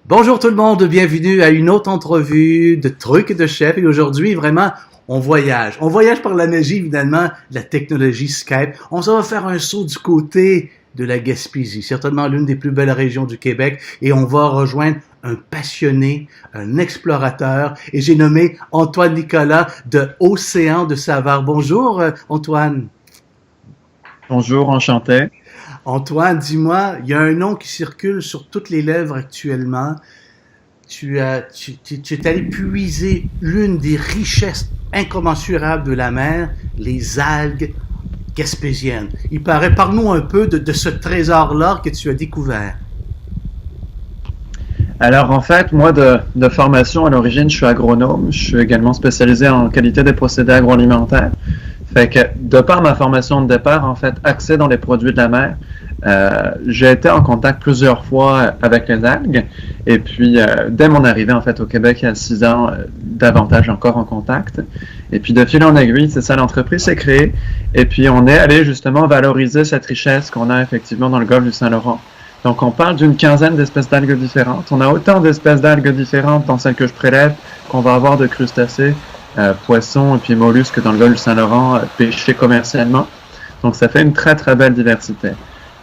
Bonjour tout le monde, bienvenue à une autre entrevue de trucs et de chefs. Et aujourd'hui, vraiment, on voyage. On voyage par la magie, évidemment, de la technologie Skype. On s'en va faire un saut du côté de la Gaspésie, certainement l'une des plus belles régions du Québec. Et on va rejoindre un passionné, un explorateur. Et j'ai nommé Antoine Nicolas de Océan de Saveur. Bonjour, Antoine. Bonjour, enchanté. Antoine, dis-moi, il y a un nom qui circule sur toutes les lèvres actuellement. Tu es allé puiser l'une des richesses incommensurables de la mer, les algues gaspésiennes. Il paraît, parle-nous un peu de ce trésor-là que tu as découvert. Alors en fait, moi de formation à l'origine, je suis agronome. Je suis également spécialisé en qualité des procédés agroalimentaires. Fait que de par ma formation de départ, en fait, axée dans les produits de la mer, j'ai été en contact plusieurs fois avec les algues. Et puis, dès mon arrivée en fait au Québec il y a 6 ans, davantage encore en contact. Et puis de fil en aiguille, c'est ça, l'entreprise s'est créée. Et puis on est allé justement valoriser cette richesse qu'on a effectivement dans le golfe du Saint-Laurent. Donc on parle d'une quinzaine d'espèces d'algues différentes. On a autant d'espèces d'algues différentes dans celles que je prélève qu'on va avoir de crustacés, poissons et puis mollusques dans le golfe du Saint-Laurent pêchés commercialement. Donc ça fait une très très belle diversité.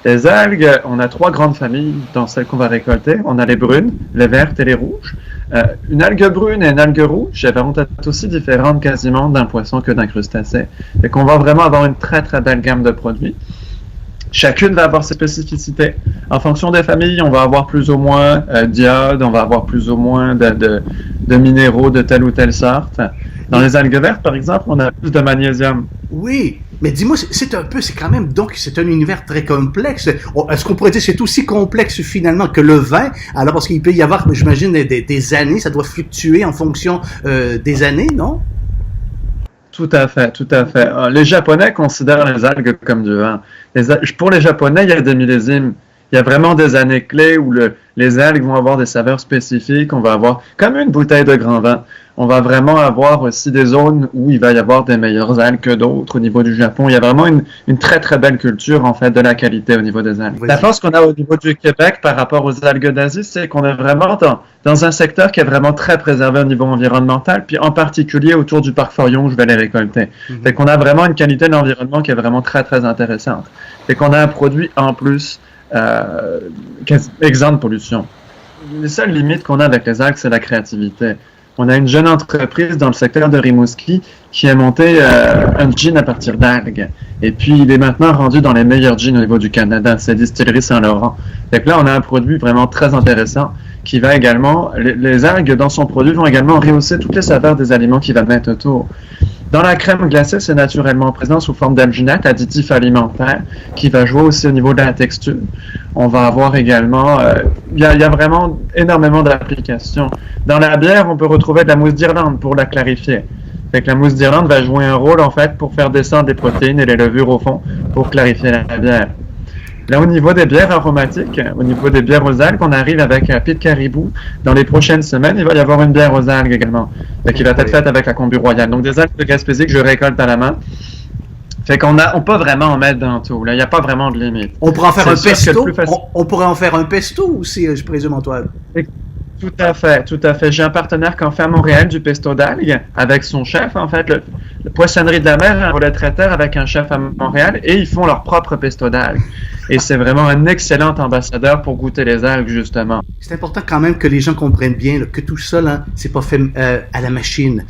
Les algues, on a 3 grandes familles dans celles qu'on va récolter. On a les brunes, les vertes et les rouges. Une algue brune et une algue rouge, elles vont être aussi différentes quasiment d'un poisson que d'un crustacé. Et qu'on va vraiment avoir une très très belle gamme de produits. Chacune va avoir ses spécificités. En fonction des familles, on va avoir plus ou moins d'iode, on va avoir plus ou moins de minéraux de telle ou telle sorte. Dans les algues vertes, par exemple, on a plus de magnésium. Oui, mais dis-moi, c'est quand même, donc, c'est un univers très complexe. Est-ce qu'on pourrait dire que c'est aussi complexe finalement que le vin? Alors, parce qu'il peut y avoir, j'imagine, des années, ça doit fluctuer en fonction des années, non? Tout à fait, tout à fait. Les Japonais considèrent les algues comme du vin. Pour les Japonais, il y a des millésimes. Il y a vraiment des années clés où les algues vont avoir des saveurs spécifiques. On va avoir, comme une bouteille de grand vin, on va vraiment avoir aussi des zones où il va y avoir des meilleures algues que d'autres. Au niveau du Japon, il y a vraiment une très très belle culture en fait de la qualité au niveau des algues. La force qu'on a au niveau du Québec par rapport aux algues d'Asie, c'est qu'on est vraiment dans un secteur qui est vraiment très préservé au niveau environnemental, puis en particulier autour du parc Forion où je vais les récolter. Fait qu'on a vraiment une qualité de l'environnement qui est vraiment très très intéressante. Fait qu'on a un produit en plus exempt de pollution. Les seules limites qu'on a avec les algues, c'est la créativité. On a une jeune entreprise dans le secteur de Rimouski qui a monté un gin à partir d'algues. Et puis, il est maintenant rendu dans les meilleurs gins au niveau du Canada. C'est Distillerie Saint-Laurent. Donc là, on a un produit vraiment très intéressant qui va également... Les algues dans son produit vont également rehausser toutes les saveurs des aliments qu'il va mettre autour. Dans la crème glacée, c'est naturellement présent sous forme d'alginate, additif alimentaire, qui va jouer aussi au niveau de la texture. On va avoir également, il y a vraiment énormément d'applications. Dans la bière, on peut retrouver de la mousse d'Irlande pour la clarifier. Fait que la mousse d'Irlande va jouer un rôle en fait pour faire descendre les protéines et les levures au fond pour clarifier la bière. Là, au niveau des bières aromatiques, au niveau des bières aux algues, on arrive avec Pied de Caribou. Dans les prochaines semaines, il va y avoir une bière aux algues également, qui va être faite avec la Combu Royale. Donc, des algues de Gaspésie que je récolte à la main. Fait on peut vraiment en mettre dans tout. Là, il n'y a pas vraiment de limite. On pourrait en faire un pesto. On pourrait en faire un pesto aussi, je présume, Antoine. Tout à fait, tout à fait. J'ai un partenaire qui en fait à Montréal du pesto d'algues avec son chef, en fait, le Poissonnerie de la Mer, un relais traiteur avec un chef à Montréal, et ils font leur propre pesto d'algues. Et c'est vraiment un excellent ambassadeur pour goûter les algues, justement. C'est important quand même que les gens comprennent bien là, que tout ça, là, c'est pas fait à la machine.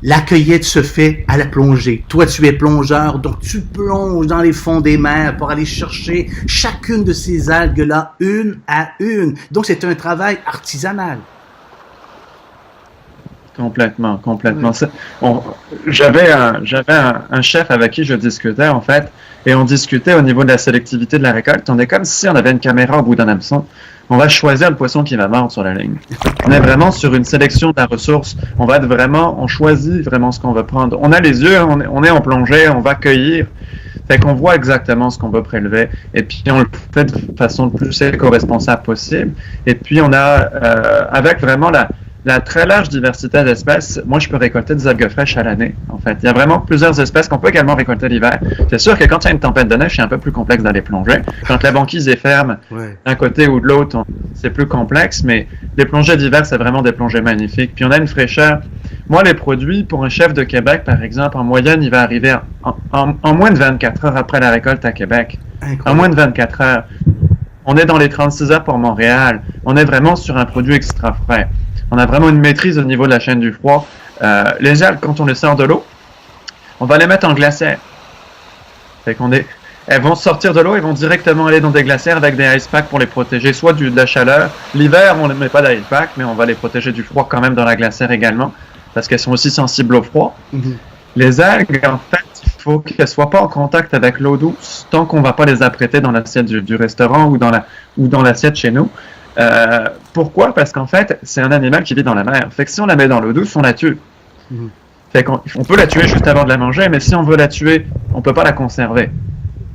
La cueillette se fait à la plongée. Toi, tu es plongeur, donc tu plonges dans les fonds des mers pour aller chercher chacune de ces algues-là, une à une. Donc, c'est un travail artisanal. Complètement, complètement. Oui. J'avais un chef avec qui je discutais, en fait, et on discutait au niveau de la sélectivité de la récolte. On est comme si on avait une caméra au bout d'un hameçon. On va choisir le poisson qui va mordre sur la ligne. On est vraiment sur une sélection de la ressource. On choisit vraiment ce qu'on veut prendre. On a les yeux, on est en plongée, on va cueillir. Fait qu'on voit exactement ce qu'on veut prélever. Et puis, on le fait de façon le plus éco-responsable possible. Et puis, on a, avec vraiment la très large diversité d'espèces, moi, je peux récolter des algues fraîches à l'année, en fait. Il y a vraiment plusieurs espèces qu'on peut également récolter l'hiver. C'est sûr que quand il y a une tempête de neige, c'est un peu plus complexe d'aller plonger. Quand la banquise est ferme, d'un côté ou de l'autre, c'est plus complexe, mais les plongées d'hiver, c'est vraiment des plongées magnifiques. Puis on a une fraîcheur. Moi, les produits, pour un chef de Québec, par exemple, en moyenne, il va arriver en moins de 24 heures après la récolte à Québec. Incroyable. En moins de 24 heures. On est dans les 36 heures pour Montréal. On est vraiment sur un produit extra frais. On a vraiment une maîtrise au niveau de la chaîne du froid. Les algues, quand on les sort de l'eau, on va les mettre en glacière. Fait elles vont sortir de l'eau et vont directement aller dans des glacières avec des ice packs pour les protéger, soit de la chaleur. L'hiver, on ne met pas d'ice pack, mais on va les protéger du froid quand même dans la glacière également, parce qu'elles sont aussi sensibles au froid. Mm-hmm. Les algues, en fait, il faut qu'elles ne soient pas en contact avec l'eau douce tant qu'on ne va pas les apprêter dans l'assiette du restaurant ou dans l'assiette chez nous. Pourquoi? Parce qu'en fait, c'est un animal qui vit dans la mer. Fait que si on la met dans l'eau douce, on la tue. Mm-hmm. Fait qu'on peut la tuer juste avant de la manger, mais si on veut la tuer, on ne peut pas la conserver.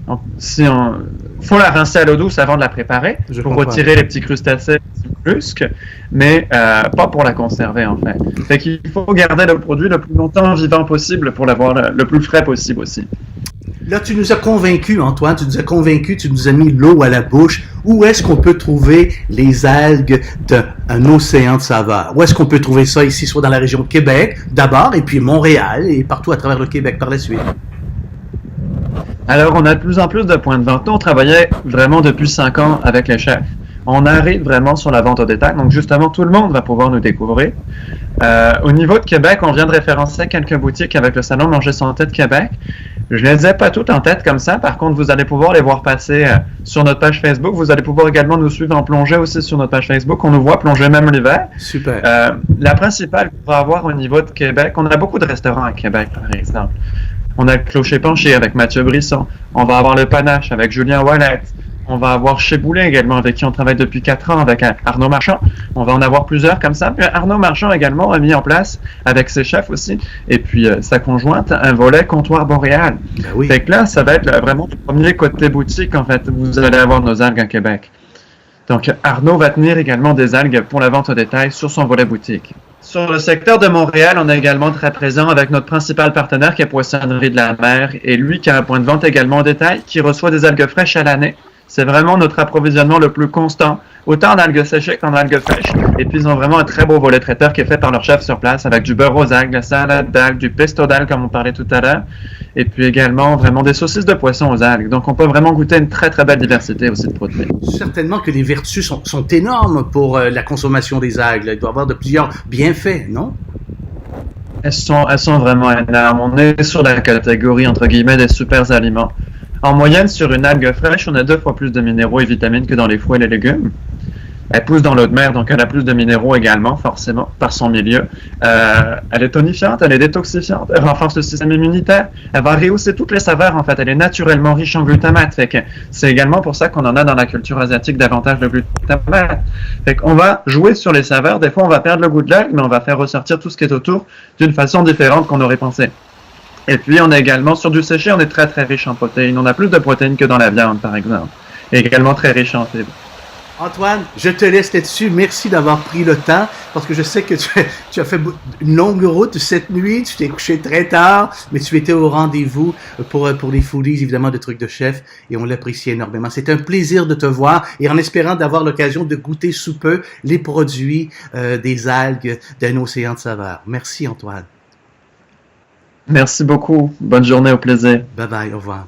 Donc, faut la rincer à l'eau douce avant de la préparer pour retirer les petits crustacés, les petits mollusques, mais pas pour la conserver en fait. Fait qu'il faut garder le produit le plus longtemps vivant possible pour l'avoir le plus frais possible aussi. Là, tu nous as convaincus, Antoine, tu nous as mis l'eau à la bouche. Où est-ce qu'on peut trouver les algues d'un océan de saveur? Où est-ce qu'on peut trouver ça ici, soit dans la région de Québec, d'abord, et puis Montréal, et partout à travers le Québec par la suite? Alors, on a de plus en plus de points de vente. Nous, on travaillait vraiment depuis 5 ans avec les chefs. On arrive vraiment sur la vente au détail. Donc, justement, tout le monde va pouvoir nous découvrir. Au niveau de Québec, on vient de référencer quelques boutiques avec le Salon Manger Santé de Québec. Je ne les ai pas toutes en tête comme ça. Par contre, vous allez pouvoir les voir passer sur notre page Facebook. Vous allez pouvoir également nous suivre en plongée aussi sur notre page Facebook. On nous voit plonger même l'hiver. Super. La principale qu'on va avoir au niveau de Québec, on a beaucoup de restaurants à Québec, par exemple. On a le Clocher Penché avec Mathieu Brisson. On va avoir le Panache avec Julien Ouellet. On va avoir Chez Boulet également, avec qui on travaille depuis 4 ans, avec Arnaud Marchand. On va en avoir plusieurs comme ça. Puis Arnaud Marchand également a mis en place, avec ses chefs aussi, et puis sa conjointe, un volet comptoir boréal. Ben oui. Fait que là, ça va être vraiment le premier côté boutique, en fait. Vous allez avoir nos algues à Québec. Donc, Arnaud va tenir également des algues pour la vente au détail sur son volet boutique. Sur le secteur de Montréal, on est également très présent avec notre principal partenaire qui est Poissonnerie de la Mer et lui qui a un point de vente également au détail qui reçoit des algues fraîches à l'année. C'est vraiment notre approvisionnement le plus constant, autant en algues séchées qu'en algues fraîches. Et puis, ils ont vraiment un très beau volet traiteur qui est fait par leur chef sur place avec du beurre aux algues, la salade d'algues, du pesto d'algues comme on parlait tout à l'heure. Et puis également vraiment des saucisses de poisson aux algues. Donc, on peut vraiment goûter une très, très belle diversité aussi de produits. Certainement que les vertus sont énormes pour la consommation des algues. Il doit y avoir de plusieurs bienfaits, non? Elles sont vraiment énormes. On est sur la catégorie, entre guillemets, des super aliments. En moyenne, sur une algue fraîche, on a 2 fois plus de minéraux et vitamines que dans les fruits et les légumes. Elle pousse dans l'eau de mer, donc elle a plus de minéraux également, forcément, par son milieu. Elle est tonifiante, elle est détoxifiante, elle renforce le système immunitaire. Elle va rehausser toutes les saveurs, en fait. Elle est naturellement riche en glutamate. Fait que c'est également pour ça qu'on en a dans la culture asiatique davantage de glutamate. Fait qu'on va jouer sur les saveurs. Des fois, on va perdre le goût de l'algue, mais on va faire ressortir tout ce qui est autour d'une façon différente qu'on aurait pensé. Et puis, on est également, sur du séché, on est très, très riche en protéines. On a plus de protéines que dans la viande, par exemple. Et également très riche en fibres. Antoine, je te laisse là-dessus. Merci d'avoir pris le temps, parce que je sais que tu as fait une longue route cette nuit, tu t'es couché très tard, mais tu étais au rendez-vous pour les foodies, évidemment, de trucs de chef, et on l'apprécie énormément. C'est un plaisir de te voir, et en espérant d'avoir l'occasion de goûter sous peu les produits des algues d'un océan de saveur. Merci, Antoine. Merci beaucoup. Bonne journée, au plaisir. Bye bye, au revoir.